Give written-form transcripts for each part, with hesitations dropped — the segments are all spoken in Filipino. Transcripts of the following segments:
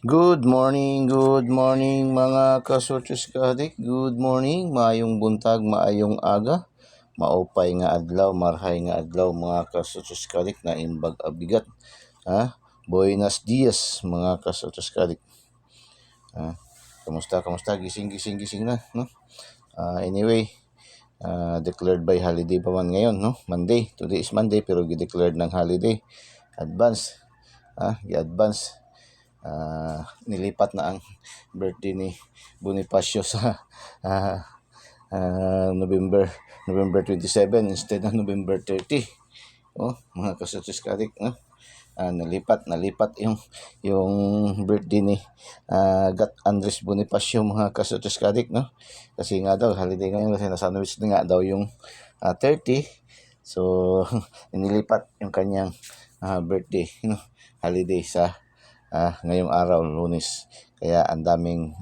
Good morning mga kasosyos kadik. Good morning, maayong buntag, maayong aga. Maupay nga adlaw, marhay nga adlaw mga kasosyos kadik na imbag abigat. Buenos dias mga kasosyos kadik. Kamusta? Gising na, no? Anyway, declared by holiday pa man ngayon, no? Monday. Today is Monday pero gi-declared ng holiday. Advance. I-advance. Nilipat na ang birthday ni Bonifacio sa November 27 instead ng November 30. Mga kasosyos kadik, no? Nalipat yung birthday ni Gat Andres Bonifacio, mga kasosyos kadik, no? Kasi nga daw holiday ngayon, kasi nasa November nga daw yung 30. So nilipat yung kanyang birthday, no, holiday sa ngayong araw, Lunes. Kaya ang daming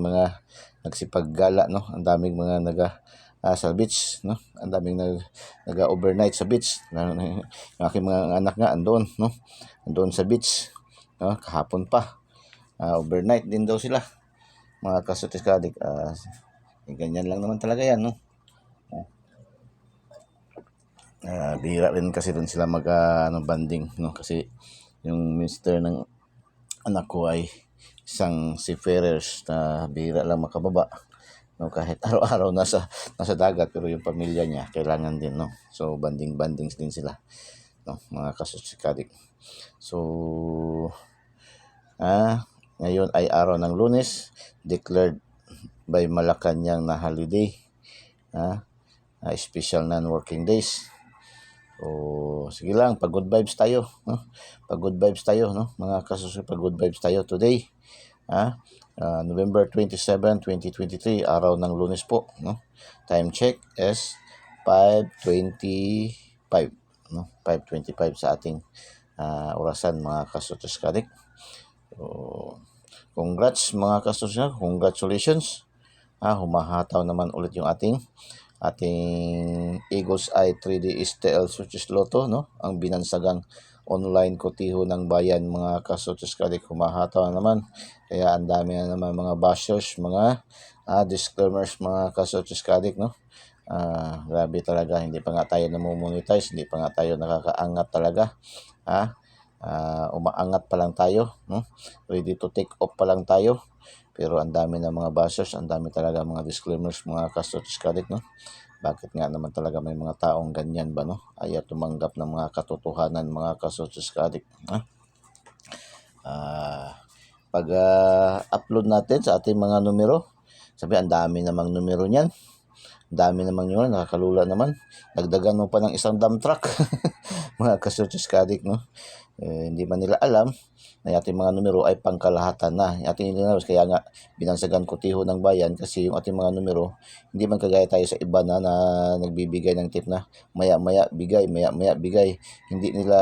mga nagsipaggala, no? Ang daming mga sa beach, no? Ang daming overnight sa beach. Yung aking mga anak nga andoon, no? Andoon sa beach, no? Kahapon pa. Overnight din daw sila. Mga kasosyos kadik, ganyan lang naman talaga yan, no? Bihira rin kasi rin sila banding, no? Kasi yung mister ng anak ko ay isang seafarers na bihira lang makababa, no, kahit araw-araw nasa dagat, pero yung pamilya niya kailangan din, no. So bandings din sila, no, mga kasosyos kadik. So ngayon ay araw ng Lunes, declared by Malacanang na holiday, special non-working days. So, sige lang, pag-good vibes tayo, no? Pag-good vibes tayo, no? Mga kasosyos, pag-good vibes tayo today. November 27, 2023, araw ng Lunes po, no? Time check is 5:25, no? 5:25 sa ating orasan, mga kasosyos kadik. So, congrats mga kasosyos, congratulations. Humahataw naman ulit yung ating Eagles Eye 3D STL Switches Lotto, no? Ang binansagang online kotiho ng bayan, mga kasosyos kadik, humahataw naman. Kaya ang dami na naman mga bashers, mga disclaimers, mga kasosyos kadik, no? Grabe talaga, hindi pa nga tayo namomonetize, hindi pa nga tayo nakakaangat talaga. Umaangat pa lang tayo, no? Ready to take off pa lang tayo. Pero ang dami na mga bashers, ang dami talaga mga disclaimers, mga kasosyos kadik, no? Bakit nga naman talaga may mga taong ganyan ba, no? Ayaw tumanggap ng mga katotohanan, mga kasosyos kadik. Pag upload natin sa ating mga numero, sabi ang dami namang numero niyan. Ang dami namang yun, nakakalula naman. Dagdagan mo pa ng isang dump truck, mga kasosyos kadik, no? Hindi man nila alam na yung ating mga numero ay pangkalahatan na. Yung ating numero, kaya nga binansagan kotiho ng bayan, kasi yung ating mga numero, hindi man kagaya tayo sa iba na nagbibigay ng tip na maya-maya bigay. Hindi nila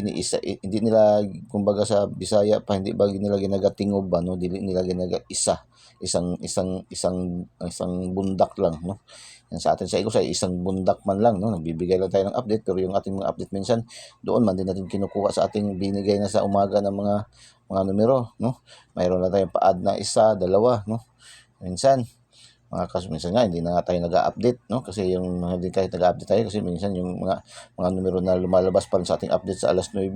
iniisa, hindi nila, kumbaga sa Bisaya pa, hindi ba nila ginagatingob ba, no? Dili nila ginaga-isa. Isang bundak lang, no? Yan sa atin sa Igos ay isang bundak man lang, no? Nagbibigay lang tayo ng update, pero yung ating mga update minsan doon man din natin kinukuha sa ating binigay na sa umaga ng mga numero, no? Mayroon na tayong pa-add na isa, dalawa, no? Minsan minsan nga hindi na nga tayo nag-update, no? Kasi yung hindi kahit nag-update tayo, kasi minsan yung mga numero na lumalabas pa rin sa ating update sa alas 9,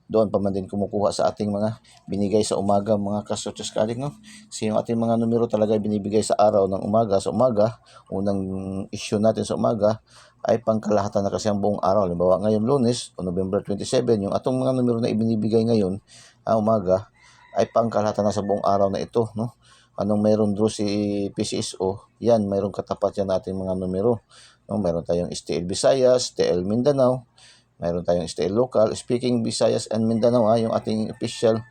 doon pa man din kumukuha sa ating mga binigay sa umaga, mga kasosyos kadik, no? Kasi yung ating mga numero talaga binibigay sa araw ng umaga. Sa umaga, unang issue natin sa umaga ay pangkalahatan na kasi ang buong araw. Halimbawa ngayong Lunes o November 27, yung atong mga numero na ibinibigay ngayon umaga ay pangkalahatan na sa buong araw na ito, no? Anong mayroon draw si PCSO, yan, mayroong katapat yan natin mga numero, no? Mayroon tayong STL Visayas, STL Mindanao, mayroon tayong STL Local. Speaking Visayas and Mindanao, yung ating official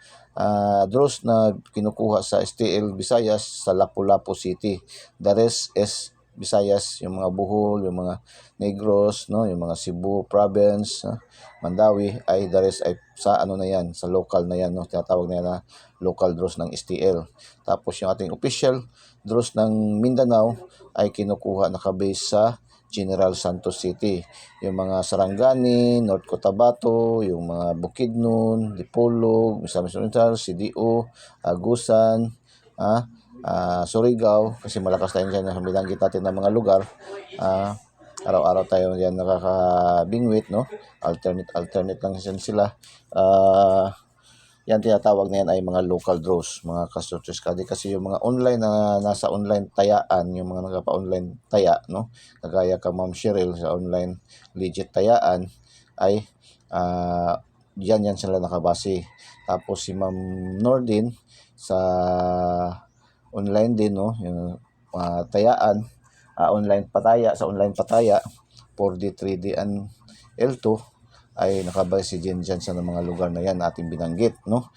draws na kinukuha sa STL Visayas sa Lapu-Lapu City. The rest is Visayas, yung mga Bohol, yung mga Negros, no, yung mga Cebu province, Mandawi, ay the rest ay sa na yan, sa local na yan, no, tinatawag na yan na local draws ng STL. Tapos yung ating official draws ng Mindanao ay kinukuha nakabase sa General Santos City. Yung mga Sarangani, North Cotabato, yung mga Bukidnon, Dipolog, Misamis Oriental, CDO, Agusan, Surigao, kasi malakas tayo dyan na binanggit natin ng mga lugar. Araw-araw tayo yan nakakabingwit, no? Alternate lang sila. Yan tinatawag na yan ay mga local draws, mga ka-Sortes Kadi, kasi yung mga online na nasa online tayaan, yung mga nagpa-online taya, no? Kagaya ka Ma'am Cheryl sa online legit tayaan ay yan sila nakabase. Tapos si Ma'am Nordin sa online din, no? Yung tayaan, online pataya 4D, 3D and L2 ay nakabase si Jen dyan sa mga lugar na yan na ating binanggit, no?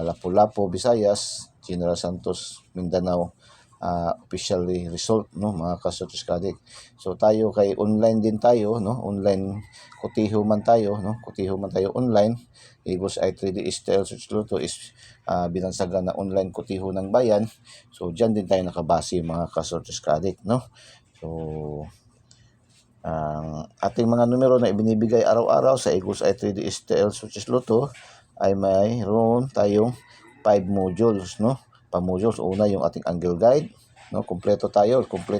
Lapu-Lapu, Visayas, General Santos, Mindanao, officially result, no, mga ka-Sortes Kadi. So tayo kay online din tayo, no? Online kutiho man tayo, no? Kutiho man tayo online. Eagles Eye 3D STL Search Luto is binansagan na online kutiho ng bayan. So dyan din tayo nakabase, mga ka-Sortes Kadi, no? So ang ating mga numero na ibinibigay araw-araw sa Eagles Eye 3D STL Search Luto ay mayroon tayong 5 modules, no? Pa-modules. Una, yung ating angle guide, no? Kompleto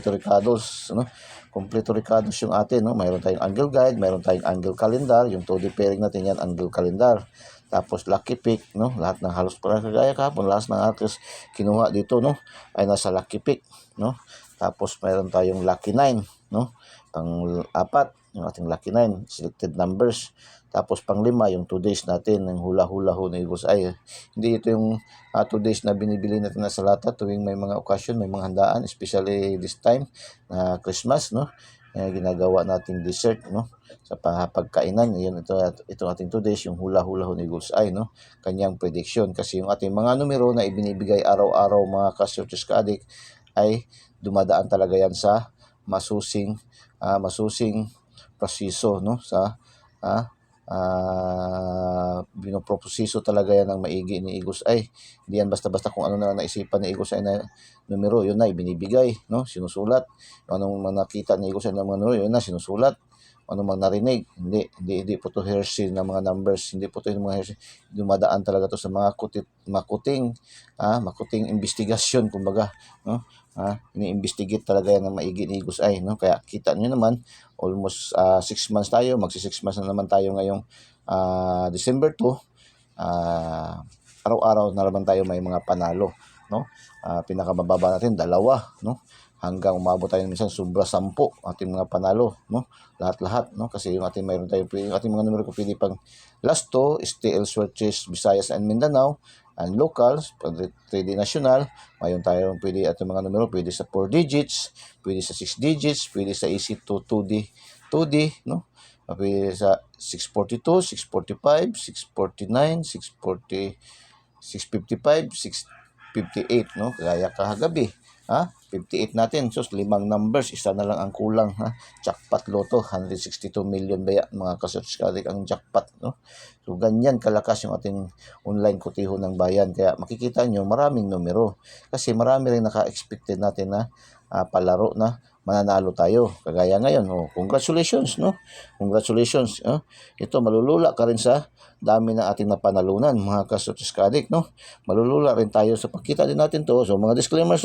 recados, no? Kompleto recados yung atin, no? Mayroon tayong angle guide, mayroon tayong angle calendar, yung 2D pairing natin yan, angle calendar. Tapos lucky pick, no? Lahat ng halos para kagaya kahapon, lahat ng arcos kinuha dito, no? Ay nasa lucky pick, no? Tapos mayroon tayong lucky 9, no? Pang-apat, yung ating lucky 9, selected numbers. Tapos pang-5, yung 2 days natin, ng hula-hula ho na Eagles Eye. Hindi ito yung 2 days na binibili natin na sa lata tuwing may mga occasion, may mga handaan, especially this time na Christmas, no? Ginagawa nating dessert, no? Sa pagkainan, ito ating 2 days, yung hula-hula ho na Eagles Eye, no? Kanyang prediction. Kasi yung ating mga numero na ibinibigay araw-araw, mga ka-Sortes Kadi, ay dumadaan talaga yan sa masusing proseso, no? Sa binoproseso talaga yan ng maigi ni Eagles Eye. Hindi yan basta-basta kung ano na naisipan ni Eagles Eye na numero, yun na ibinibigay, no? Sinusulat. Anong nakita ni Eagles Eye ng mga numero, yun na sinusulat. Ano mang narinig, hindi po to hearsay ng mga numbers, hindi po to yung mga hearsay. Dumadaan talaga to sa mga makuting investigasyon, kumbaga, no? Ini-investigate talaga yan ng maigi ni Eagles Eye, no? Kaya kita niyo naman, almost 6 months tayo, magsi-6 months na naman tayo ngayong December 2. Araw-araw na naman tayo may mga panalo, no? Pinakamababa natin 2, no? Hanggang umabot tayo minsan sobra 10 ating mga panalo, no? Lahat-lahat, no? Kasi yung ating mga numero ko pili pang last 2 STL Searches Visayas and Mindanao, and locals, 3D national, mayroon tayo pwede ating mga numero, pwede sa 4 digits, pwede sa 6 digits, pwede sa EC2 2D, no? Pwede sa 642, 645, 649, 640, 655, 658, no? Kaya kahagabi, 58 natin. So 5 numbers, isa na lang ang kulang, Jackpot Lotto, 162 million baya, mga ka-Sortes Kadi, ang jackpot, no? So ganyan kalakas yung ating online kutiho ng bayan. Kaya makikita nyo maraming numero. Kasi marami rin naka-expected natin na palaro na mananalo tayo. Kagaya ngayon, congratulations, no? Congratulations. Ito, malulula ka rin sa dami na ating napanalunan, mga ka-Sortes Kadi, no? Malulula rin tayo sa pagkita din natin to. So mga disclaimers,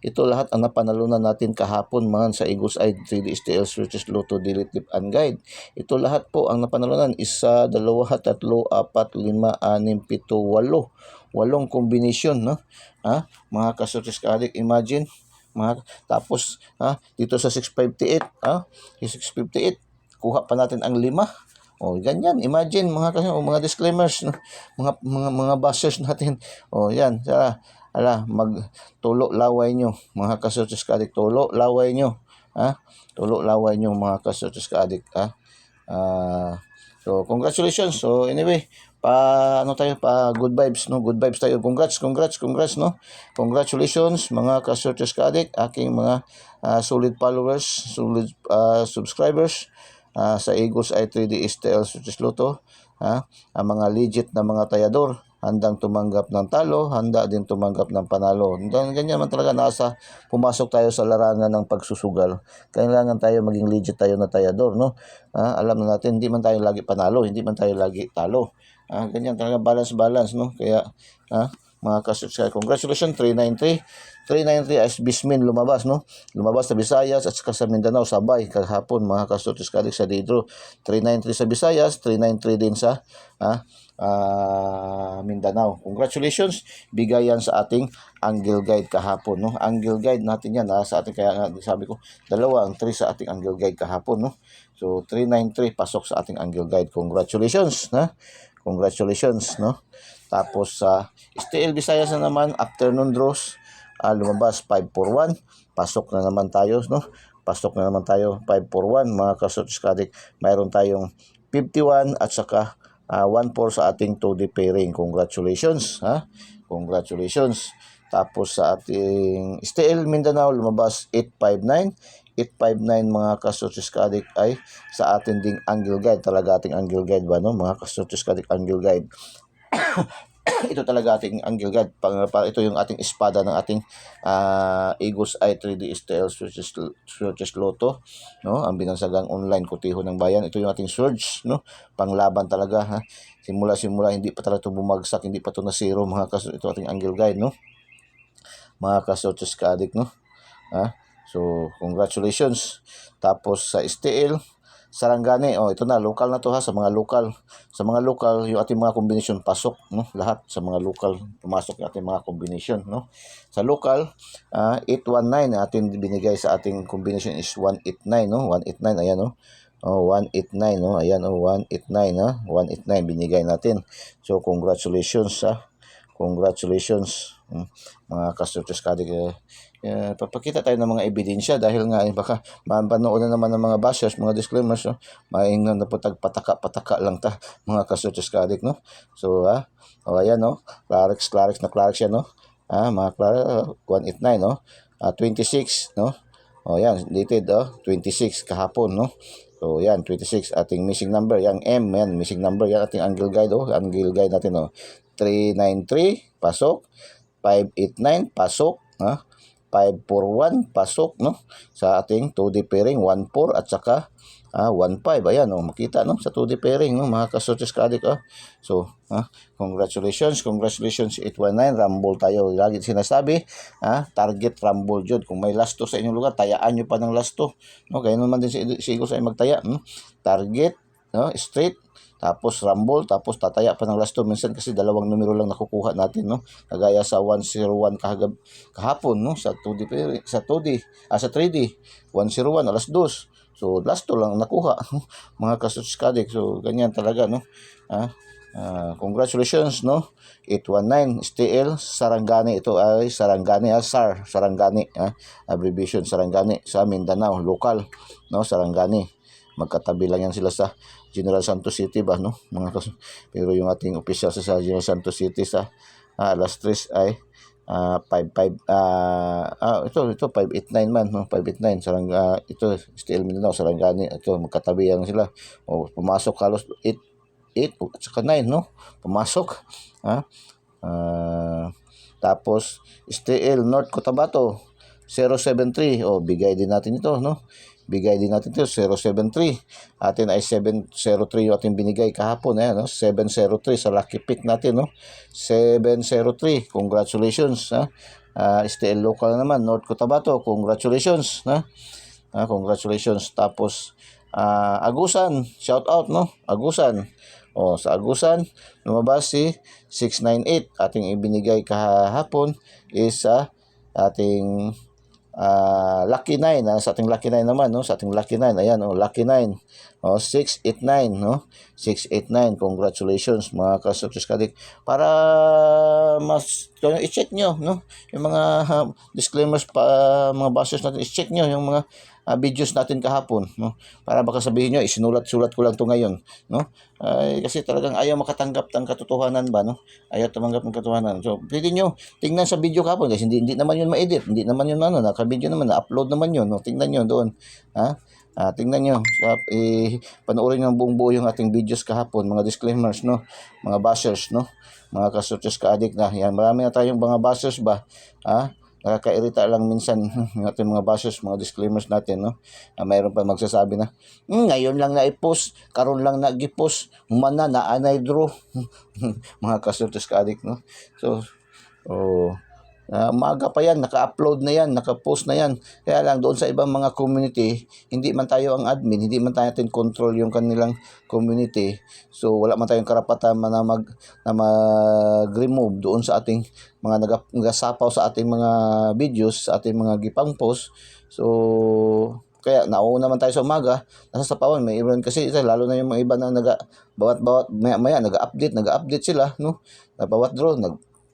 ito lahat ang napanalunan natin kahapon mga sa Eagles Eye 3D STL Searches Lotto Delete Tip and Guide. Ito lahat po ang napanalunan, 1, 2, 3, 4, 5, 6, 7, 8. 8 combination, no? Mga ka-Sortes Kadi, imagine, tapos dito sa 658, yung 658 kuha pa natin ang 5. Ganyan, imagine, mga disclaimers, no? mga bashers natin. Yan, magtulo laway nyo, mga ka-Sortes Kadi, tulo laway nyo, tulo laway nyo, mga ka-Sortes Kadi, so congratulations. So anyway, good vibes, no? Good vibes tayo. Congrats, no? Congratulations, mga ka-Sortes Kadi, aking mga solid followers, solid subscribers sa Eagles Eye 3D STL Searches Lotto, ang mga legit na mga tayador, handang tumanggap ng talo, handa din tumanggap ng panalo. Ganyan man talaga, pumasok tayo sa larangan ng pagsusugal. Kailangan tayo maging legit tayo na tayador, no? Alam na natin, hindi man tayo lagi panalo, hindi man tayo lagi talo. Ganyan talaga, balance, no? Kaya, mga kasutsay, congratulations, 393. 393 as Bismin lumabas, no? Lumabas sa Visayas at saka sa Mindanao sabay kahapon, mga kasutsay kadik sa Didro. 393 sa Visayas, 393 din sa Mindanao. Congratulations, bigayan sa ating Angle Guide kahapon, no? Angle Guide natin yan, sa ating, kaya nga sabi ko, dalawa ang 3 sa ating Angle Guide kahapon, no? So 393 pasok sa ating Angle Guide. Congratulations, congratulations, no? Tapos sa STL Visayas na naman, afternoon draws, lumabas 541, pasok na naman tayo, no? Pasok na naman tayo 541, mga kasutsay. Mayroon tayong 51 at saka 14 sa ating 2D pairing. Congratulations, congratulations. Tapos sa ating STL Mindanao, lumabas 859. 859, mga kasutsay ay sa ating ding Angle Guide. Talaga ating Angle Guide ba, no? Mga kasutsay, Angle Guide. Ito talaga ating Angle Guide. Ito yung ating espada ng ating Eagles Eye 3D STL Surges Lotto, no? Ang binansagang online kutiho ng bayan. Ito yung ating surge, no? Panglaban talaga, Simula hindi pa talaga ito bumagsak, hindi pa ito na zero, mga kasutsay. Ito ating Angle Guide, no? Mga kasutsay, no? So, congratulations. Tapos sa STL Sarangani, ito na, local na to, sa mga local. Sa mga local, yung ating mga combination pasok, no? Lahat sa mga local pumasok yung ating mga combination, no? Sa local, 819 ating binigay sa ating combination is 189, no? 189, ayan, no? 189, no? Ayan, 189, 189 binigay natin. So congratulations, congratulations, mga kasutsay. Papakita tayo ng mga ebidensya dahil nga baka mapanood na naman ng mga bashers, mga disclaimers, no? Maingnan na po pataka lang mga kasutsay, no? So ayan, no? Clarix yan, no? Mga Clarix, 189, no? 26, no? Yan, dated 26 kahapon, no? So yan, 26 ating missing number, yang M, yan missing number, yan ating Angle Guide, Angle Guide natin, 393 pasok, 589 pasok, 541 pasok, no? Sa ating 2D pairing, 14 at saka 15. Ayan, makita, no? Sa 2D pairing, no? Mga kasutsay. So, congratulations 819. Rumble tayo. Lagi sinasabi, target rumble jud. Kung may lasto sa inyong lugar, tayaan nyo pa ng lasto, no? Kaya naman din si Eagles ay magtaya, target, no? Straight, tapos rumble, tapos tataya pa ng lasto. Minsan kasi dalawang numero lang nakukuha natin, no? Kagaya sa 101 kahapon, no? Sa 2D, sa 3D 101 alas 2. So lasto lang nakuha, mga kasutsay. So ganyan talaga, no? Congratulations, no? 819 STL Sarangani. Ito ay Sarangani, Sarangani, abbreviation Sarangani sa Mindanao, local, no? Sarangani. Magkatabi lang yan sila sa General Santos City ba, no? Pero yung ating official sa General Santos City sa alas 3 ay 55 ito 589 man, no? 589 ito STL Mindanao Sarangani. Ito magkatabi yan sila. Pumasok halos 8 at saka 9, no? Pumasok, tapos STL North Cotabato 073, bigay din natin ito, no? Bigay din natin ito, 073. Atin ay 703 yung ating binigay kahapon, no? 703 sa lucky pick natin, no? 703. Congratulations, STL local naman, North Cotabato. Congratulations, congratulations. Tapos Agusan, shout out, no? Agusan. Sa Agusan, lumabas si 698. Ating ibinigay kahapon is ating Lucky 9, sa ating Lucky 9 naman, no? Sa ating Lucky 9, ayan, Lucky 9, 689, no? 689. Congratulations, mga kasutsay. Para mas i-check nyo, no? Yung mga disclaimers pa, mga bashers natin, i-check nyo yung mga videos natin kahapon, no? Para baka sabihin nyo, isinulat-sulat ko lang to ngayon, no? Kasi talagang ayaw makatanggap ng katotohanan ba, no? Ayaw tumanggap ng katotohanan. So pwede nyo tingnan sa video kahapon, kasi hindi naman yun ma-edit, hindi naman yun naka-video naman, na-upload naman yun, no? Tingnan nyo doon, Tingnan nyo, panoorin nyo ng buong buo yung ating videos kahapon, mga disclaimers, no? Mga bashers, no? Mga ka-Sources Ka-Addict na. Yan, marami na tayong mga bashers ba? Nakakairita lang minsan yung ating mga bashers, mga disclaimers natin, no? Mayroon pa magsasabi na, ngayon lang na i-post, karon lang na i-post, humana na anay draw. Mga ka-Sources Ka-Addict, no? So, maaga pa yan, naka-upload na yan, naka-post na yan. Kaya lang doon sa ibang mga community, hindi man tayo ang admin, hindi man tayo natin control yung kanilang community. So wala man tayong karapatan na mag-remove doon sa ating mga nagasapaw sa ating mga videos, sa ating mga gipang post. So kaya nauna naman tayo sa umaga, nasa sapawan, may iba kasi lalo na yung mga iba na bawat maya nag-update sila, no? Bawat draw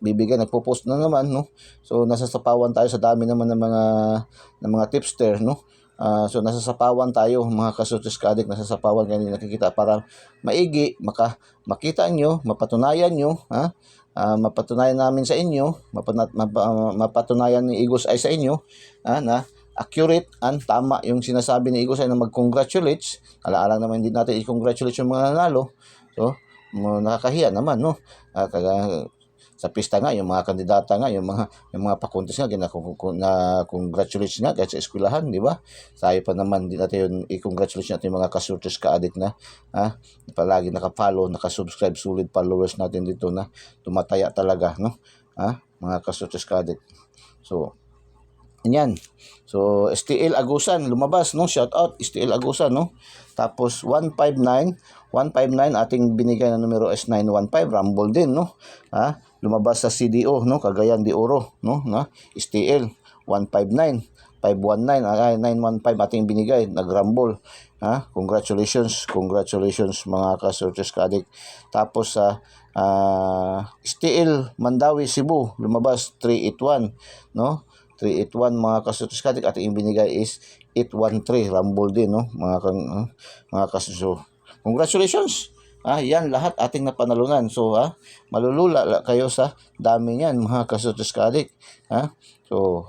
nagpo-post na naman, no? So nasasapawan tayo sa dami naman ng mga tipster, no? So nasasapawan tayo mga ka-Sources Ka-Addict, nasasapawan kayo, nakikita para maigi, makita nyo, mapatunayan nyo, mapatunayan namin sa inyo, mapatunayan ni Eagles Eye sa inyo, na accurate and tama yung sinasabi ni Eagles Eye na mag-congratulates. Alaalang naman hindi natin i-congratulate yung mga nanalo. So nakakahiya naman, no? Sa pista nga, yung mga kandidata nga, yung mga pa-contest nga, congratulations nga kahit sa eskwelahan, di ba? Tayo pa naman, di natin yun, i-congratulations natin yung mga ka-Sources Ka-Addict na, palagi naka-follow, naka-subscribe, solid followers natin dito na tumataya talaga, no? Mga ka-Sources Ka-Addict. So, yan. So, STL Agusan, lumabas, no? Shout out, STL Agusan, no? Tapos, 159 ating binigay na numero S915, Rumble din, no? Lumabas sa CDO, no? Cagayan de Oro, no? STL, 159, 519, 915 ating binigay, nag-rumble. Congratulations mga ka-Sources Ka-Addict. Tapos sa STL Mandawi Cebu, lumabas 381, no? 381 mga ka-Sources Ka-Addict, ating binigay is 813, rumble din, no? Mga ka-Sources. Congratulations. Yan lahat ating napanalunan. So, malulula kayo sa dami niyan, mga ka-Sources Ka-Addict. So,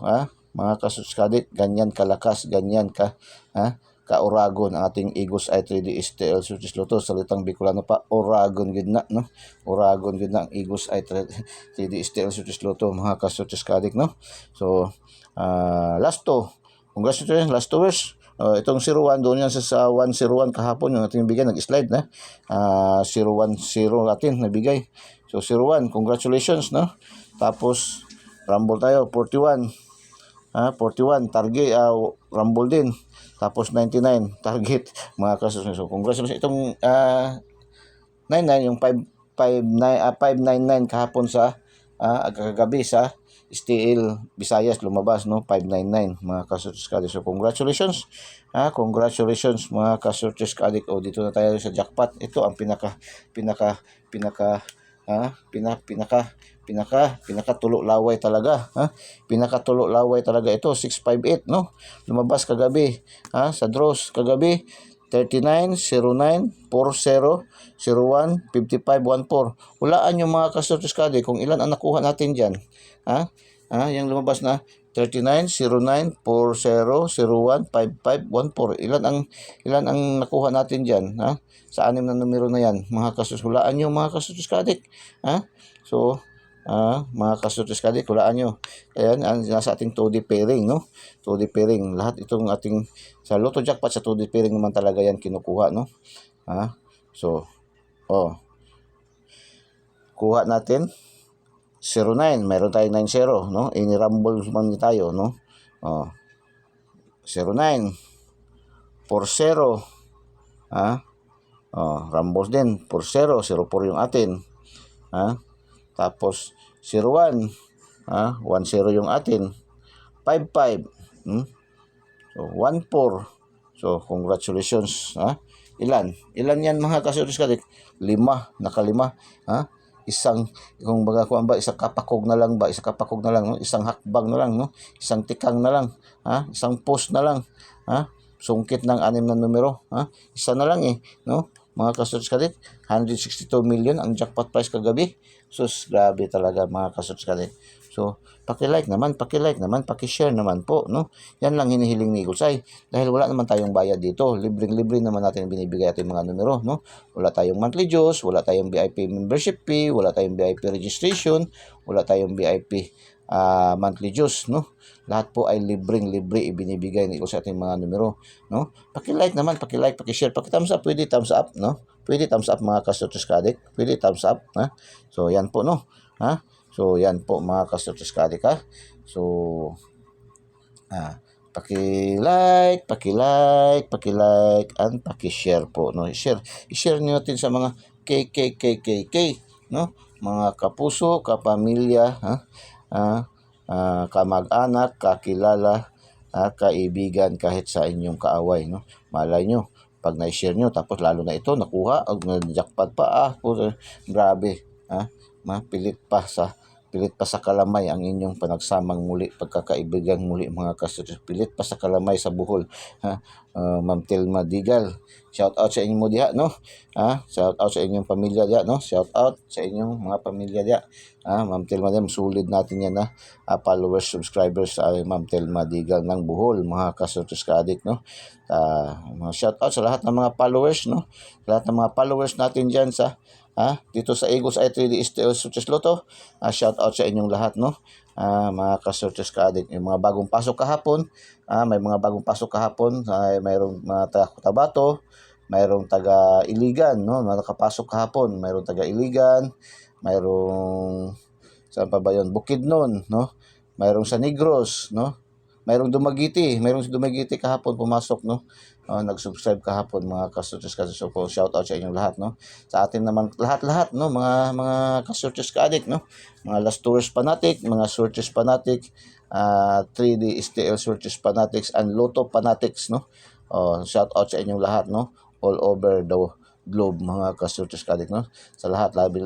mga ka-Sources Ka-Addict, ganyan kalakas, ganyan ka-Oragon ang ating Eagles Eye 3D STL Sources Lotto. Salitang Bicolano pa, Oragon gid na, no? Oragon gid na ang Eagles Eye 3D STL Sources Lotto, mga ka-Sources Ka-Addict, no? So, last two. Congratulations, last two wish. Itong 01, doon yan sa 101 kahapon yung ating bigay, nag-slide na. 010 atin nabigay. So 01, congratulations, no? Tapos rumble tayo, 41. 41 target, rumble din. Tapos 99 target, mga ka-Sources. So congratulations itong 99 yung 599 kahapon sa kagabi sa STL Visayas, lumabas, no? 599 mga ka-Sources Ka-Addict. So congratulations. Congratulations mga ka-Sources Ka-Addict. Dito na tayo sa jackpot. Ito ang pinaka tulo laway talaga, pinaka-tulo laway talaga ito, 658, no? Lumabas kagabi, sa draws kagabi, 39, 09, 40, 01, 55, 14. Hulaan yung mga ka-Sources Ka-Addict kung ilan ang nakuha natin dyan. Yung lumabas na 39, 09, 40, 01, 55, 14. Ilan ang nakuha natin dyan, sa 6 na numero na yan, mga ka-Sources. Hulaan nyo mga ka-Sources Ka-Addict. So, mga ka-Sources Ka-Addict, hulaan nyo. Ayan, nasa ating 2D pairing, no? 2D pairing. Lahat itong ating, sa Lotto Jackpot, sa 2D pairing naman talaga yan kinukuha, no? So, kuha natin 09, mayroon tayong 90, no? Ini-rumble man tayo, no? 09, 40, rumble din, 40, 04 yung atin, tapos 01, 10 yung atin, 55, so 14, so congratulations, ilan yan mga ka-Sources Ka-Addict? 5, naka-5, isang, kung baga ko ba, isang kapakog na lang, no? Isang hakbang na lang, no? Isang tikang na lang, isang post na lang, sungkit ng 6 na numero, isa na lang, no? Mga ka-Sources Ka-Addict, 162 million ang jackpot price kagabi. Sus, grabe talaga mga kasutskat. So, paki-like naman, paki-share naman po, no? Yan lang hinihiling ni Eagles Eye. Dahil wala naman tayong bayad dito. Libreng-libre naman natin binibigay ating mga numero, no? Wala tayong monthly dues, wala tayong VIP membership fee, wala tayong VIP registration, wala tayong VIP monthly dues, no? Lahat po ay libreng-libre ibinibigay ni Eagles sa ating mga numero, no? Paki-like naman, paki-like, paki-share, paki-thumbs up, pwede thumbs up, no? Pwede thumbs up mga kasutos kadik, pwede thumbs up, ha? So, yan po, no? Ha? So, yan po mga kasutos kadik, ha? So, paki-like, and paki-share po, no? I-share niyo natin sa mga KKKKK, no? Mga kapuso, kapamilya, ha? Kamag-anak, kakilala, kaibigan, kahit sa inyong kaaway, no? Malay nyo, pag na-share nyo, tapos lalo na ito, nakuha, jackpot pa, grabe, pilit pa sa kalamay ang inyong panagsamang muli, pagkakaibigan muli mga kasutos. Pilit pa sa kalamay sa buhol. Ma'am Telma Digal, shout out sa inyong mo diha, no? Shout out sa inyong pamilya diha, no? Shout out sa inyong mga pamilya diha. Ma'am Telma Digal, sulit natin yan, followers, subscribers sa Ma'am Telma Digal ng Buhol, mga kasutos ka-adik, no? Shout out sa lahat ng mga followers, no? Lahat ng mga followers natin diyan sa dito sa Eagles Eye 3D STL Success Lotto. Shout out sa inyong lahat, no? Mga ka-searches ka-adik, yung mga bagong pasok kahapon, may mga bagong pasok kahapon, mayroong mga taga Cotabato, mayroong taga Iligan, no? Nakapasok kahapon, mayroong taga Iligan, mayroong saan pa ba yun? Bukidnon, no? Mayroong sa Negros, no? Mayroong Dumaguete kahapon pumasok, no? Nag-subscribe kahapon mga kasutos so po, shout out sa inyong lahat, no? Sa atin naman lahat, no? Mga kasutos ka-adik, no? Mga Last Tours Fanatic, mga Searches Fanatic, 3D STL Searches Fanatics and Lotto Fanatics, no? Shout out sa inyong lahat, no? All over the globe mga kasutos ka-adik, no? Sa lahat, labi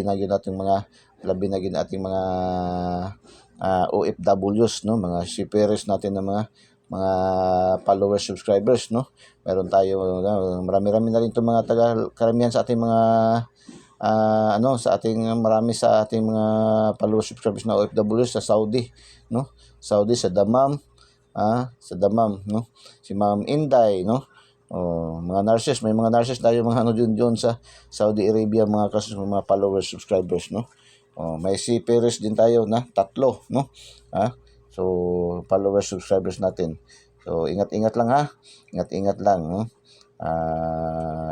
na yun ating mga OFWs, no? Mga shippers natin na mga followers, subscribers, no? Meron tayo, marami-rami na rin itong mga karamihan sa ating mga marami sa ating mga followers, subscribers na OFWs sa Saudi, no? Saudi, sa Damam, no? Si Ma'am Inday, no? Mga nurses, may mga nurses tayo mga doon sa Saudi Arabia, mga mga followers, subscribers, no? May shippers din tayo na 3, no? So, followers, subscribers natin. So, ingat-ingat lang, Ingat-ingat lang, no?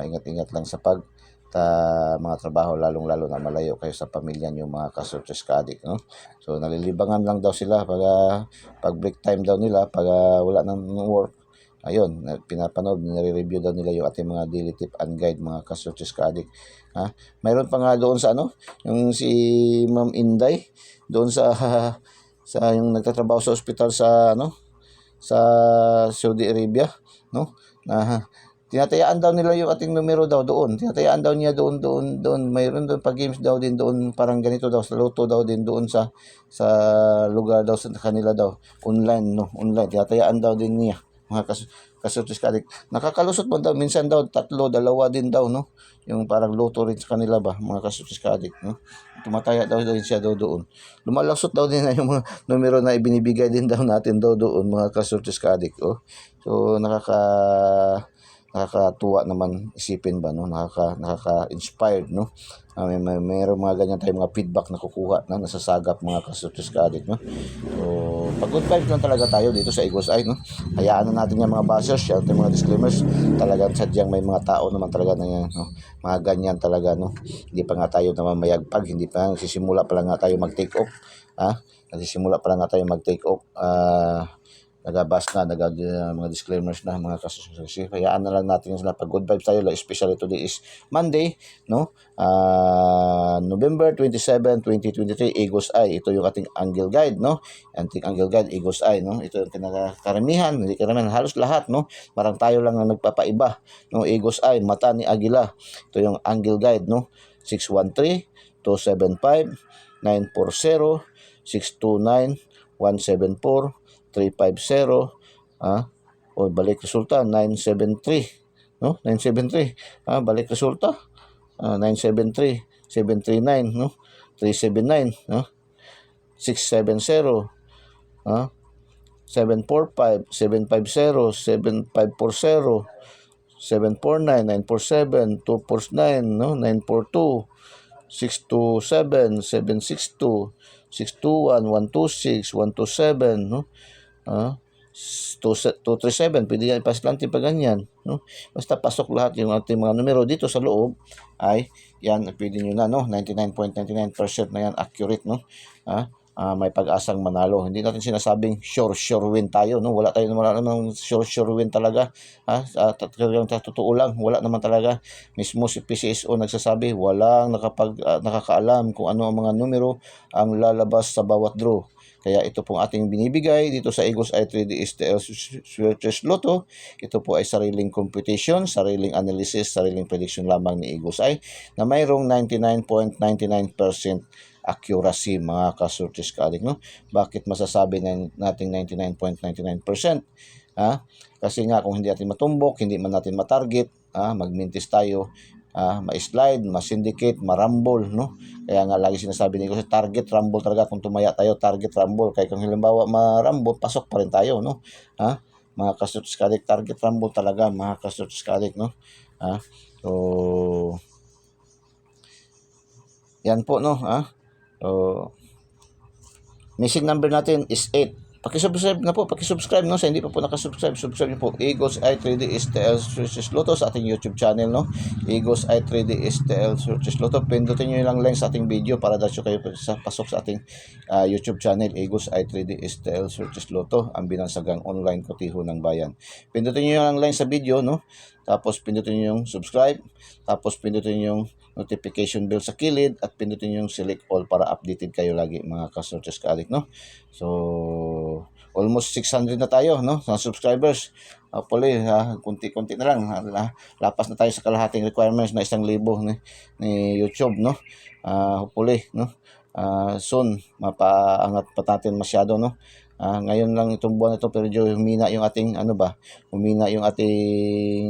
Ingat-ingat lang sa mga trabaho, lalong-lalo na malayo kayo sa pamilya niyo mga ka-searches ka-adik, no? So, nalilibangan lang daw sila pag break time daw nila, pag wala nang work. Ayun, pinapanood, nire-review daw nila yung ating mga daily tip and guide mga ka-searches ka-adik. Mayroon pa nga doon sa yung si Ma'am Inday, doon sa yung nagtatrabaho sa ospital sa sa Saudi Arabia, no? Na tinatayaan daw nila yung ating numero daw doon. Tinatayaan daw niya doon. Mayroon doon pag games daw din doon, parang ganito daw sa Lotto daw din doon sa lugar daw sa kanila daw. Online, no? Online. Tinatayaan daw din niya. Mga kasutis ka. Nakakalusot mo daw. Minsan daw 3, 2 din daw, no? Yung parang Lotto rin sa kanila ba, mga kasutis ka, no? Tumataya daw din siya daw doon. Lumalasot daw din na yung mga numero na ibinibigay din daw natin daw doon, mga kasutis ka, oh. So, nakakatuwa naman isipin ba, no? Nakaka-inspired, no? Mayroong mga ganyan tayong mga feedback na kukuha na nasasagap mga kasutos ka-adik, no? So, pag good vibes lang talaga tayo dito sa Eagles Eye, no? Hayaan na natin yung mga bashers, yung mga disclaimers. Talagang sadyang may mga tao naman talaga na yan, no? Mga ganyan talaga, no? Hindi pa nga tayo namamayagpag, hindi pa, nagsisimula pa lang nga tayo mag-take off, nagsisimula pa lang nga tayo mag-take off, nagabas na, mga disclaimers na, mga kasususi. Hayaan na lang natin sila pag good vibes tayo. Especially today is Monday, no? November 27, 2023, Eagles Eye. Ito yung ating angle guide, no? Ating angle guide, Eagles Eye, no? Ito yung karamihan, hindi karamihan, halos lahat, no? Parang tayo lang ang nagpapaiba, no? Eagles Eye, mata ni Agila. Ito yung angle guide, no? 613-275-940, 629-174, 350, balik resulta 973, no? 973, balik resulta 973, 739, no? 379, no? 670, ah, 745, 750, 7540, 749, 947, 249, no? 942, 627, 762, 621, 126, 127, no? 237, pwede yan ipaslante pa ganyan, no? Basta pasok lahat yung ating mga numero dito sa loob ay yan, pwede nyo na, no? 99.99% na yan accurate, no? May pag-asang manalo. Hindi natin sinasabing sure win tayo, no? Wala namang sure win talaga. Talagang totoo lang, wala naman talaga. Mismo si PCSO nagsasabi, walang nakakaalam kung ano ang mga numero ang lalabas sa bawat draw. Kaya ito pong ating binibigay dito sa Eagles Eye 3D STL Switches Lotto. Ito po ay sariling computation, sariling analysis, sariling prediction lamang ni Eagles Eye na mayroong 99.99% accuracy, mga ka-Surtis Kaadik, no? Bakit masasabi natin 99.99%? Kasi nga kung hindi natin matumbok, hindi man natin matarget, magmintis tayo, ma-slide, ma-syndicate, ma-rumble, no? Kaya nga lagi sinasabi nito sa target rumble talaga. Kung tumaya tayo, target rumble. Kaya kung halimbawa ma-rumble, pasok pa rin tayo, no? Mga ka-Surtis Kaadik, target rumble talaga, mga ka-Surtis Kaadik, no? So yan po, no? Missing number natin is 8. Pakisubscribe na po, pakisubscribe, no? Sa hindi pa po nakasubscribe, subscribe niyo po Eagles Eye 3D STL Switches Lotto sa ating YouTube channel, no? Eagles Eye 3D STL Switches Lotto. Pindutin niyo lang link sa ating video para dacho kayo pasok sa ating YouTube channel, Eagles Eye 3D STL Switches Lotto, ang binansagang online kotiho ng bayan. Pindutin niyo lang link sa video, no? Tapos pindutin niyo yung subscribe, tapos pindutin niyo yung notification bell sa kilid at pindutin yung select all para updated kayo lagi, mga ka-Surtis Kaadik, no? So almost 600 na tayo, no? Sa subscribers. Hopefully, kunti-kunti na lang. Lapas na tayo sa kalahating requirements na 1,000 ni YouTube, no? Hopefully, no? Soon mapaangat pa natin masyado, no? Ngayon lang itong buwan ito pero humina yung ating humina yung ating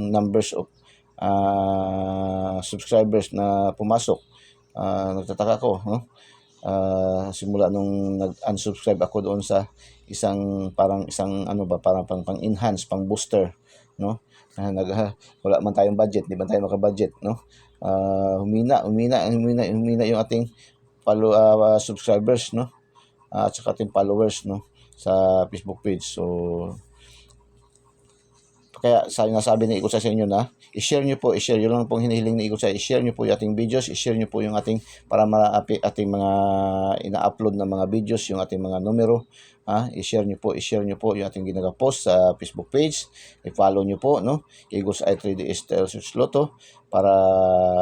numbers of subscribers na pumasok. Nagtataka ko, no? Simula nung nag-unsubscribe ako doon sa parang pang-enhance, pang-booster, no? Wala man tayong budget, di man tayo maka-budget, no? Humina yung ating subscribers, no? At saka ating followers, no, sa Facebook page. So kaya nasabi ni Eagles Eye sa inyo na i-share nyo po, yun lang pong hinihiling ni Eagles Eye, i-share nyo po yung ating videos, i-share nyo po yung ating, para ating mga ina-upload na mga videos, yung ating mga numero, i-share nyo po yung ating ginagapost sa Facebook page, i-follow nyo po, no, Eagles Eye 3D STL Switches Lotto, para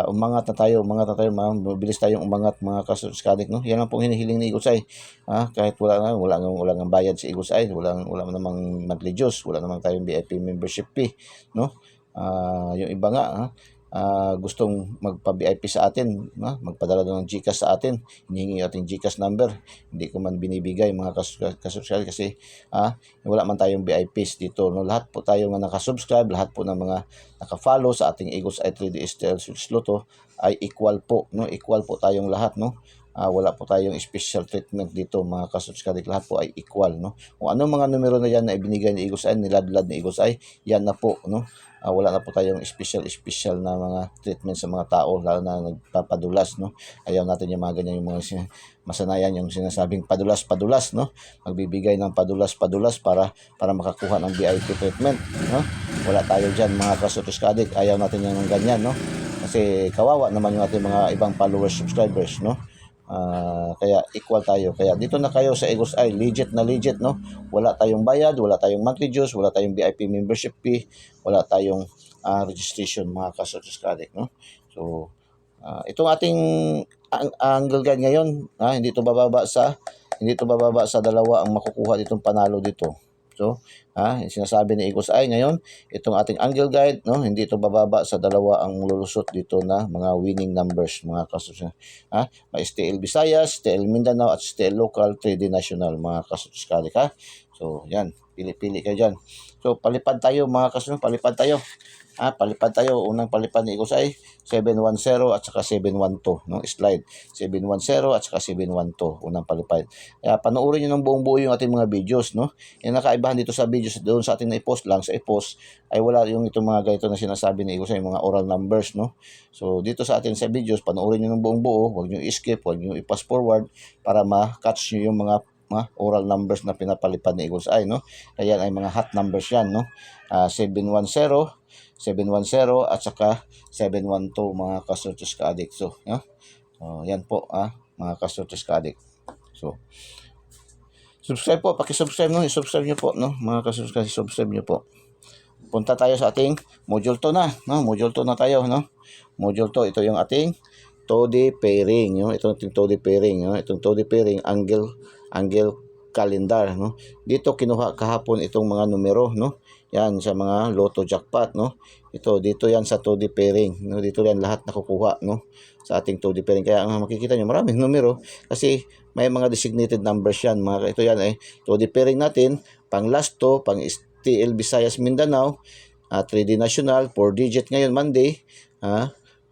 umangat na tayo, mabilis tayong umangat, mga ka-Surtis Kaadik, no. Yan lang pong hinihiling ni Eagles Eye, kahit wala nang bayad si Eagles Eye, wala namang monthly dues, wala namang tayong VIP membership fee, no. Yung iba nga gustong magpa-VIP sa atin, magpadala ng GCash sa atin, hinihingi yung ating GCash number, hindi ko man binibigay, mga ka-subscribe, kasi wala man tayong VIPs dito, no. Lahat po tayo nga nakasubscribe, lahat po ng mga naka-follow sa ating Eagles Eye 3D STL Switches Lotto ay equal po, no. Equal po tayong lahat, no. Wala po tayong special treatment dito, mga ka-Surtis Kaadik, lahat po ay equal, no. Kung anong mga numero na yan na ibinigay ni Eagles Eye, niladlad ni Eagles Eye, yan na po, no. Wala na po tayong special na mga treatment sa mga tao, lalo na nagpapadulas, no. Ayaw natin yung mga ganyan, yung mga masanayan, yung sinasabing padulas, no. Magbibigay ng padulas para makakuha ng VIP treatment, no. Wala tayo dyan, mga ka-Surtis Kaadik, ayaw natin yung ganyan, no. Kasi kawawa naman yung ating mga ibang followers, subscribers, no. Kaya equal tayo. Kaya dito na kayo sa Eagles Eye, legit, no. Wala tayong bayad, wala tayong monthly dues, wala tayong VIP membership fee, wala tayong registration, mga ka-Surtis Kaadik, no. So itong ating angle guide ngayon, hindi ito bababa sa dalawa ang makukuha ditong panalo dito. So, sinasabi ni Eagles Eye ngayon, itong ating angle guide, no, hindi ito bababa sa dalawa ang lulusot dito na mga winning numbers, mga kasus. May STL Visayas, STL Mindanao at STL Local 3D National, mga kasus. So, yan. Pili-pili kayo dyan. So, palipad tayo mga kasunod, palipad tayo. Palipad tayo. Unang palipad ni Igos ay 710 at saka 712, no? Slide. 710 at saka 712, unang palipad. Kaya panoorin nyo ng buong buo yung ating mga videos, no? Yung nakaibahan dito sa videos, doon sa ating na-post lang, sa i-post, ay wala yung itong mga ganito na sinasabi ni Igos ay mga oral numbers, no? So, dito sa atin sa videos, panoorin nyo ng buong buo, huwag nyo i-skip, huwag nyo i-pass forward para ma-catch nyo yung mga oral numbers na pinapalipad ni Eagles Eye, no? Kaya ay mga hot numbers yan, no? 710, 710 at saka 712 mga kasurtos ka-addict. So, yan po, mga kasurtos ka-addict. So, subscribe po, paki-subscribe, no? I-subscribe nyo po, no? Mga kasurtos ka, subscribe nyo po. Punta tayo sa ating module 2 na, no? Module 2 na tayo, no? Module 2, ito yung ating Todi pairing, no? Ito yung Todi pairing, no? Itong Todi pairing angle calendar, no? Dito kinuha kahapon itong mga numero, no? Yan sa mga lotto jackpot, no? Ito dito yan sa Todi pairing, no? Dito yan lahat nakukuha, no? Sa ating Todi pairing. Kaya ang makikita nyo maraming numero kasi may mga designated numbers yan, mga ito yan ay Todi pairing natin, pang Lasto, pang STL Visayas Mindanao, 3D National, 4 digit ngayon Monday,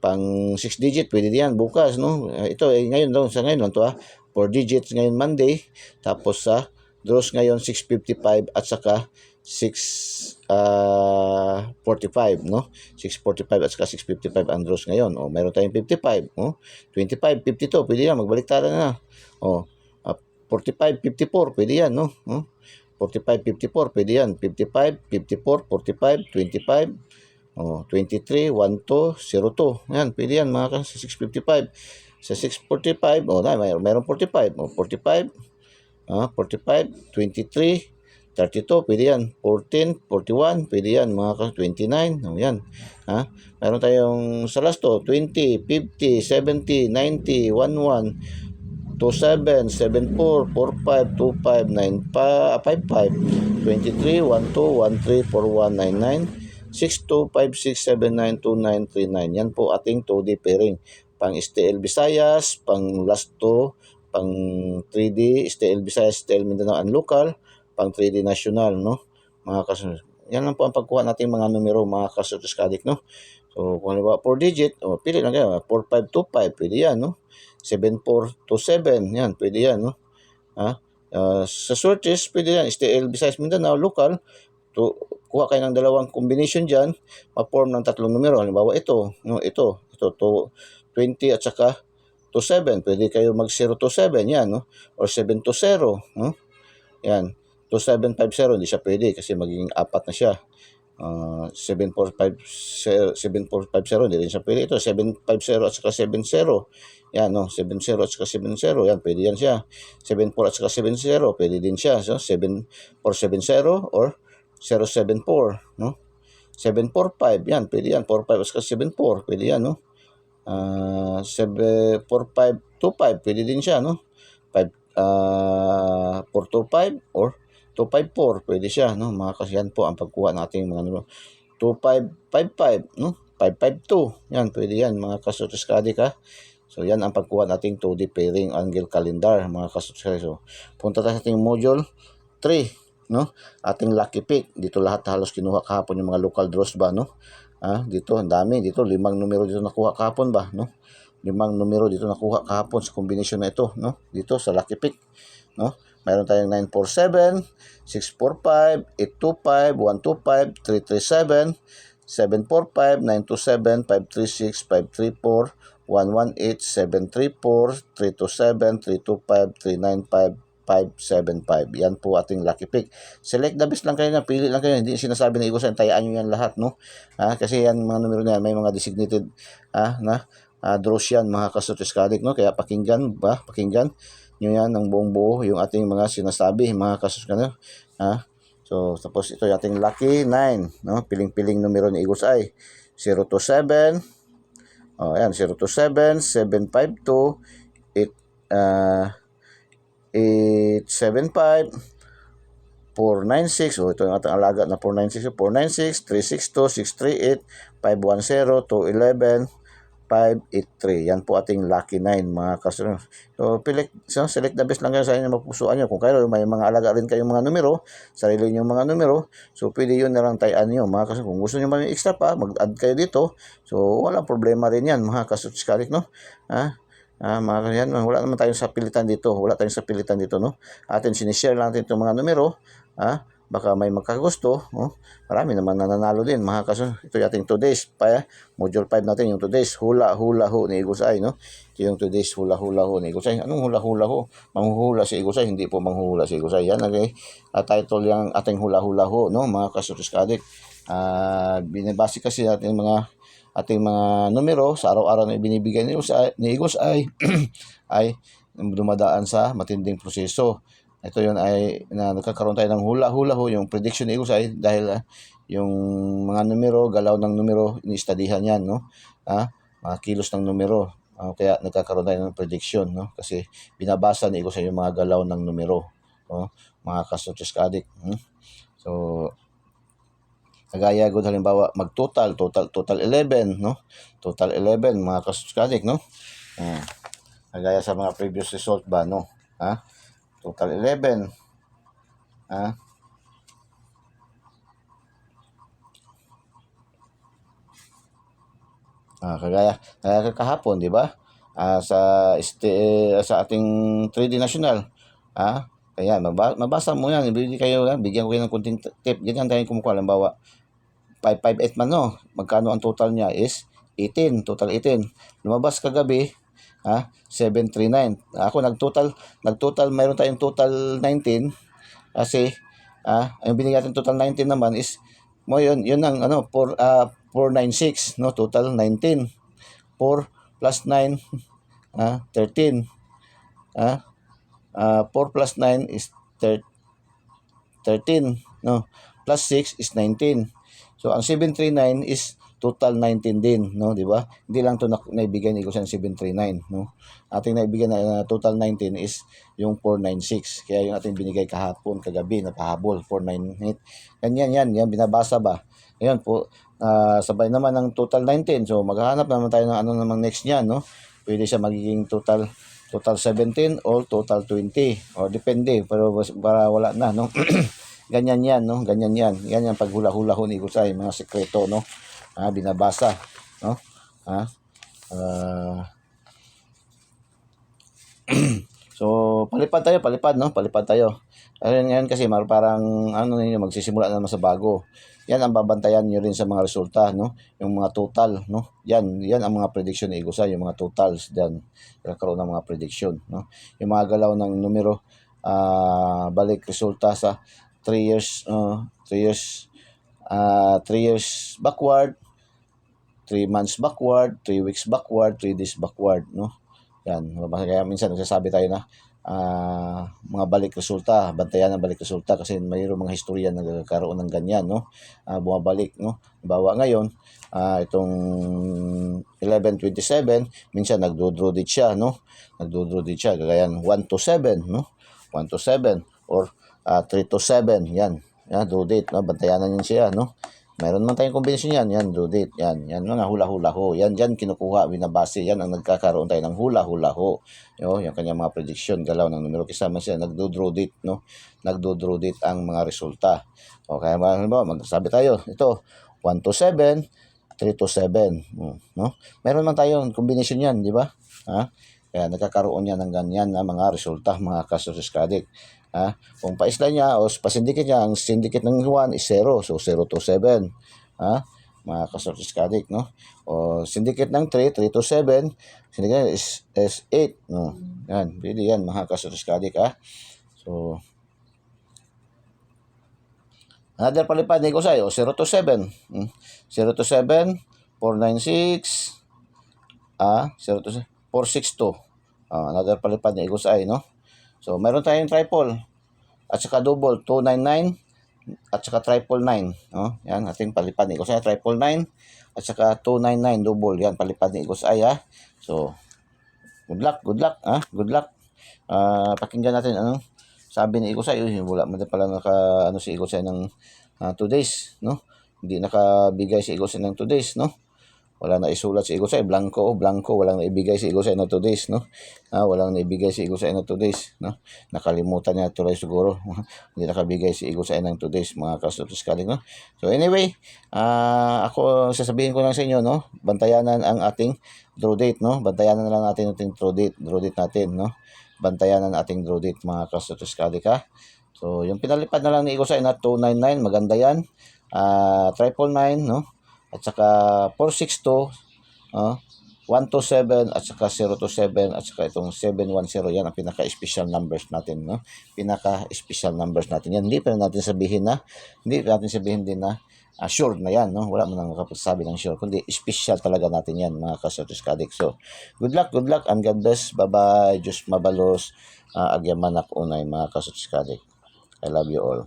pang 6 digit pwede diyan bukas, no? Ito ay ngayon daw, sa ngayon lang to, 4 digits ngayon Monday, tapos sa draws ngayon 655 at saka 645, no? 645 at saka 655 ang draws ngayon. Mayroon tayong 55, 25, 52, pwede yan, magbaliktara na. 45, 54, pwede yan, no? 45, 54, pwede yan. 55, 54, 45, 25, 23, 12, 02. Yan, pwede yan mga sa 655. Sa 645, mayroon 45. 45, 45, 23, 32, pwede yan. 14, 41, pwede yan mga 29. Yan. Mayroon tayong sa Lasto, 20, 50, 70, 90, 11, 27, 74, 45, 25, 55, 23, 12, 13, 41, 99, 62, 56, 79, 29, 39. Yan po ating Todi pairing. Pang STL Visayas, pang Lasto, pang 3D, STL Visayas, STL Mindanao and local, pang 3D national, no? Mga kasunod. Yan lang po ang pagkuha natin mga numero, mga kasunod kadik, no? So, kung halimbawa 4 digit, pili lang kayo, 4525, pwede yan, no? 7427, yan, pwede yan, no? Sa searches, pwede yan, STL Visayas Mindanao, local, kuha kayo ng dalawang combination dyan, ma-form ng tatlong numero. Halimbawa, ito, no? Ito, 20 at saka 27, pwede kayo mag-027, yan, no? Or 720, no? Yan, 2750, hindi siya pwede kasi magiging apat na siya. 7450, hindi rin siya pwede. Ito, 750 at saka 70. Yan, no? 70 at saka 70. Yan, pwede yan siya. 74 at saka 70, pwede din siya. So, 7470 or 074, no? 745, yan, pwede yan. 45 at saka 74, pwede yan, no? 4525, pwede din siya, no? 425 or 254, pwede siya, no? Mga kasi yan po ang pagkuha natin mga numero. 2555, no? 552, yan, pwede yan, mga kasutos kadik, So, yan ang pagkuha nating 2D pairing angle calendar, mga kasutos kadik. So, punta tayo sa ating module 3, no? Ating lucky pick. Dito lahat halos kinuha kahapon yung mga local draws ba, no? Dito, ang dami. Dito, 5 numero dito nakuha kahapon ba, no? 5 numero dito nakuha kahapon sa kombinasyon na ito, no? Dito sa lucky pick, no? Mayroon tayong 947, 645, 825, 125, 337, 745, 927, 536, 534, 118, 734, 327, 325, 395, 575. Yan po ating lucky pick. Select the best lang kayo na, pili lang kayo. Hindi sinasabi na igusan, tayaan nyo yan lahat, no? Kasi yan mga numero na yan, may mga designated na draws yan, mga kasutis kadik, no? Kaya pakinggan nyo yan ng buong buo yung ating mga sinasabi, mga kasutis kadik, So, tapos ito yung ating lucky 9, no? Piling-piling numero ni Eagles Eye. 027, ayan, 027, 752, 875, 496, ito yung ating alaga na 496, 496, 362, 638, 510, 211, 583. Yan po ating lucky 9 mga kasunod. So, select the best lang kayo sa inyo mapupusuan nyo. Kung kayo may mga alaga rin kayong mga numero, sarili nyo mga numero, so pwede yun na lang tayaan nyo mga kasunod. Kung gusto nyo may extra pa, mag-add kayo dito. So, walang problema rin yan mga kasunod. No? Mga yan, wala naman tayong sapilitan dito. No? Atin sinishare lang natin itong mga numero. Baka may magkagusto, marami naman nananalo din mga kasunod. Ito yung ating 2 days pa, module 5 natin, yung 2 days hula ho ni Igusay, no? Ito yung 2 days hula ho ni Igusay. Anong hula ho? Manghuhula si Igusay, hindi po manghuhula si Igusay. Yan, okay? Title yung ating hula ho, no? Mga kasunod kadik. Binibase kasi ating mga numero sa araw-araw na ibinibigay ni Igusay ay dumadaan sa matinding proseso. Ito yun ay nagkakaroon tayo ng hula ho, yung prediction ni Igusay dahil yung mga numero, galaw ng numero, iniistadihan yan, no? Mga kilos ng numero. Kaya nagkakaroon tayo ng prediction, no? Kasi binabasa ni Igusay yung mga galaw ng numero, mga kasutis kadik. So, kagaya gud halimbawa mag-total 11, no? Total 11 mga kasutis kadik, no? Kagaya sa mga previous result ba, no? Total 11. Kagaya kahapon, di ba? Sa ating 3D National. Kaya mabasa mo yan, bigyan ko kayo ng kunting tip. Ganyan tayo kumukuha. Halimbawa, 558 man, no? Magkano ang total niya is 18, total 18. Lumabas kagabi, 739. Ako nagtotal, mayroon tayong total 19 kasi ang binigay natin total 19 naman is yun ang 496, no? Total 19. 4 plus 9 13. 4 plus 9 is 13, no? Plus 6 is 19. So ang 739 is total 19 din, no, di ba? Hindi lang 'to naibigay ni Igusay ng 739, no. Ating naibigay na total 19 is yung 496. Kaya yung ating binigay kahapon, kagabi na pahabol 498. Ganyan yan binabasa ba. Ngayon po, sabay naman ng total 19. So maghahanap naman tayo ng ano namang next niyan, no. Pwede siya magiging total 17 or total 20 or depende, pero para wala na, no. Ganyan yan, no. Ganyan yan pag hula-hula ho ni Igusay, mga sekreto, no. Binabasa, no? So palipad tayo. Ngayon kasi parang ninyo magsisimula na naman sa bago. Yan ang babantayan niyo rin sa mga resulta, no? Yung mga total, no? Yan ang mga prediction ni Igusay, yung mga totals diyan. Nagkaroon ng mga prediction, no? Yung mga galaw ng numero, balik resulta sa 3 years backward, 3 months backward, 3 weeks backward, 3 days backward, no? Yan. Kaya minsan nagsasabi tayo na mga balik resulta, bantayan ang balik resulta kasi mayroong mga historia na nagkakaroon ng ganyan, no? Bumabalik, no? Bawa ngayon, itong 11/27, minsan nagdo-draw date siya, no? Kagaya 1-7, no? 1-7 or 3-7, yan. Yan, draw date, no? Bantayanan yun siya, no? Meron man tayong kombinasyon yan, draw date, yan mga hula-hula ho. Yan dyan kinukuha, binabase, yan ang nagkakaroon tayo ng hula-hula ho. Yung kanyang mga prediction, galaw ng numero, kasama siya, nagdo-draw date, no? Nagdo-draw date ang mga resulta. O kaya magsasabi tayo, ito, 1-7, 3-7, no? Meron man tayong kombinasyon yan, di ba? Kaya nagkakaroon yan ng ganyan na mga resulta, mga kasusiskadik. Kung paisla niya o pasindikit niya, ang syndicate ng 1 is 0. So 0-7. Mga kasusiskadik, no? O syndicate ng 3-7, syndicate is 8. No? Yan, pwede yan, mga kasusiskadik, So, another palipad ni Igusay, 0-7. 0-7, 496, 462. Another palipad ni Igusay, no? So, meron tayong triple at saka double, 299 at saka triple 9, no? Yan, ating palipad ni Igusay, triple 9 at saka 299 double. Yan, palipad ni Igusay, So, good luck, good luck. Pakinggan natin anong sabi ni Igusay. Wala mo din pala si Igusay ng 2 days, no? Hindi nakabigay si Igusay ng 2 days, no? wala na isulat si Igosay, blanco, walang naibigay si Igosay na 2 days, no? Walang naibigay si Igosay na 2 days, no? Nakalimutan niya tuloy siguro. Hindi nakabigay si Igosay ng 2 days, mga kasutuskaling, no? So anyway, ako sasabihin ko lang sa inyo, no? Bantayanan ang ating draw date, no? Bantayanan na lang natin ating draw date natin, no? Bantayanan ang ating draw date, mga kasutuskaling, ha? So, yung pinalipad na lang ni Igosay na 299, maganda yan. 999, no? At saka 462, 127, at saka 027, at saka itong 710, yan ang pinaka-special numbers natin, no? Pinaka-special numbers natin yan. Hindi natin sabihin din na sure na yan, no? Wala mo nang makasabi ng sure, kundi special talaga natin yan, mga kasutuskadik. So, good luck, and God bless. Bye-bye. Diyos mabalos. Agyamanak unay, mga kasutuskadik. I love you all.